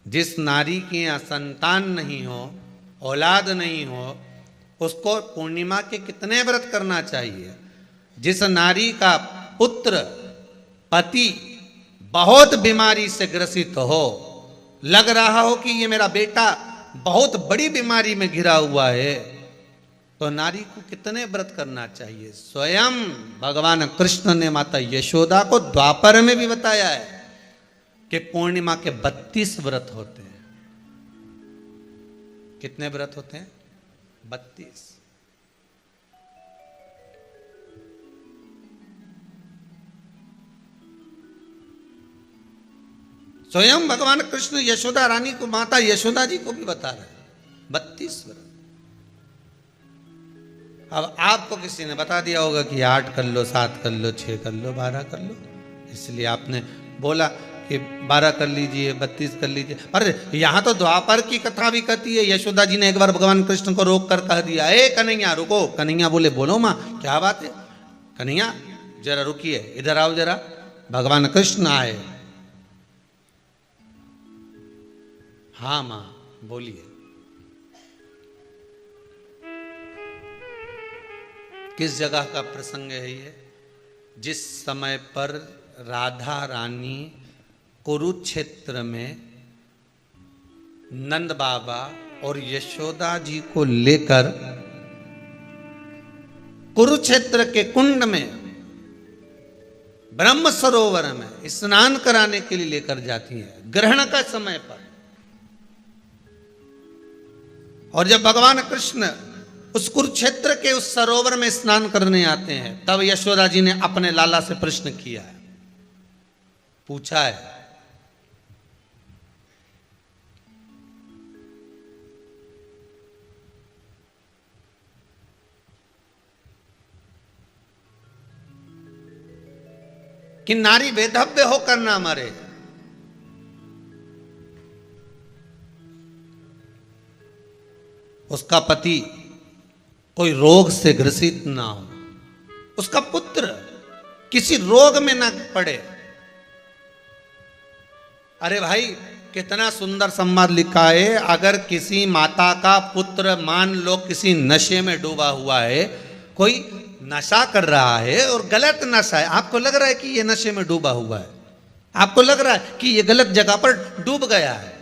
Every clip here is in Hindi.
जिस नारी की यहाँ संतान नहीं हो, औलाद नहीं हो, उसको पूर्णिमा के कितने व्रत करना चाहिए। जिस नारी का पुत्र पति बहुत बीमारी से ग्रसित हो, लग रहा हो कि ये मेरा बेटा बहुत बड़ी बीमारी में घिरा हुआ है, तो नारी को कितने व्रत करना चाहिए। स्वयं भगवान कृष्ण ने माता यशोदा को द्वापर में भी बताया है कि पूर्णिमा के 32 व्रत होते हैं। कितने व्रत होते हैं? 32। स्वयं भगवान कृष्ण यशोदा रानी को, माता यशोदा जी को भी बता रहे हैं 32 व्रत। अब आपको किसी ने बता दिया होगा कि 8 कर लो, 7 कर लो, 6 कर लो, 12 कर लो, इसलिए आपने बोला कि 12 कर लीजिए, 32 कर लीजिए। अरे यहां तो द्वापर की कथा भी कहती है। यशोदा जी ने एक बार भगवान कृष्ण को रोक कर कह दिया, ए कन्हैया रुको। कन्हैया बोले, बोलो माँ क्या बात है। कन्हैया जरा रुकिए, इधर आओ जरा। भगवान कृष्ण आए। हाँ माँ बोलिए। किस जगह का प्रसंग है ये? जिस समय पर राधा रानी कुरुक्षेत्र में नंद बाबा और यशोदा जी को लेकर कुरुक्षेत्र के कुंड में, ब्रह्म सरोवर में स्नान कराने के लिए लेकर जाती है, ग्रहण का समय पर। और जब भगवान कृष्ण उस कुरुक्षेत्र के उस सरोवर में स्नान करने आते हैं, तब यशोदा जी ने अपने लाला से प्रश्न किया है, पूछा है, कि नारी वेधव्य होकर ना मरे। उसका पति कोई रोग से ग्रसित ना हो, उसका पुत्र किसी रोग में ना पड़े। अरे भाई कितना सुंदर संवाद लिखा है। अगर किसी माता का पुत्र मान लो किसी नशे में डूबा हुआ है, कोई नशा कर रहा है और गलत नशा है, आपको लग रहा है कि ये नशे में डूबा हुआ है, आपको लग रहा है कि ये गलत जगह पर डूब गया है,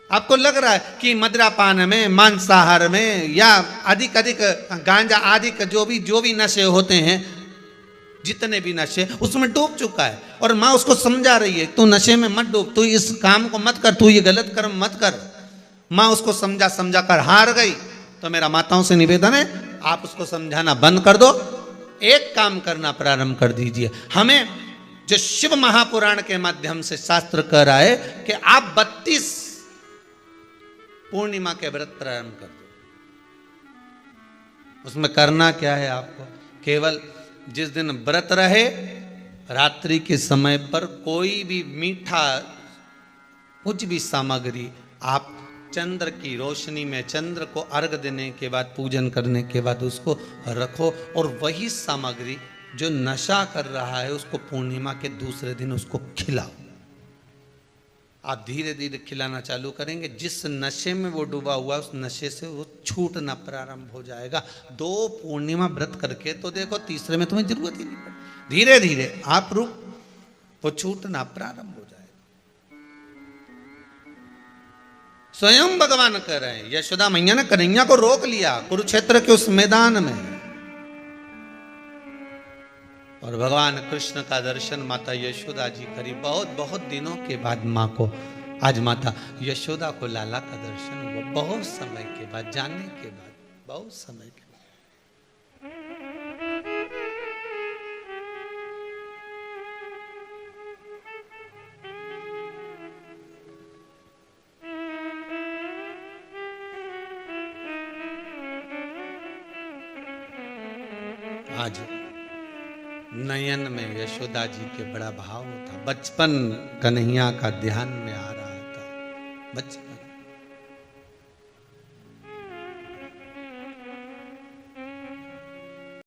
आपको लग रहा है कि मदिरापान में, मांसाहार में या अधिक गांजा आदि का जो भी नशे होते हैं, जितने भी नशे, उसमें डूब चुका है। और माँ उसको समझा रही है, तू नशे में मत डूब, तू इस काम को मत कर, तू ये गलत कर्म मत कर। माँ उसको समझा कर हार गई। तो मेरा माताओं से निवेदन है, आप उसको समझाना बंद कर दो, एक काम करना प्रारंभ कर दीजिए। हमें जो शिव महापुराण के माध्यम से शास्त्र कह रहा है कि आप 32 पूर्णिमा के व्रत प्रारंभ कर दो। उसमें करना क्या है आपको? केवल जिस दिन व्रत रहे, रात्रि के समय पर कोई भी मीठा, कुछ भी सामग्री आप चंद्र की रोशनी में, चंद्र को अर्घ देने के बाद, पूजन करने के बाद उसको रखो, और वही सामग्री जो नशा कर रहा है उसको पूर्णिमा के दूसरे दिन उसको खिलाओ। आप धीरे धीरे खिलाना चालू करेंगे, जिस नशे में वो डूबा हुआ उस नशे से वो छूटना प्रारंभ हो जाएगा। 2 पूर्णिमा व्रत करके तो देखो, तीसरे में तुम्हें जरूरत ही नहीं पड़ेगी। धीरे धीरे आप रूप वो छूटना प्रारंभ हो जाएगा। स्वयं भगवान कह रहे हैं, यशोदा मैया ने कन्हैया को रोक लिया कुरुक्षेत्र के उस मैदान में, और भगवान कृष्ण का दर्शन माता यशोदा जी करी। बहुत दिनों के बाद माँ को, आज माता यशोदा को लाला का दर्शन हुआ, बहुत समय के बाद, जानने के बाद, बहुत समय के बाद। आज नयन में यशोदा जी के बड़ा भाव था। बचपन कन्हैया का ध्यान में आ रहा था, बचपन।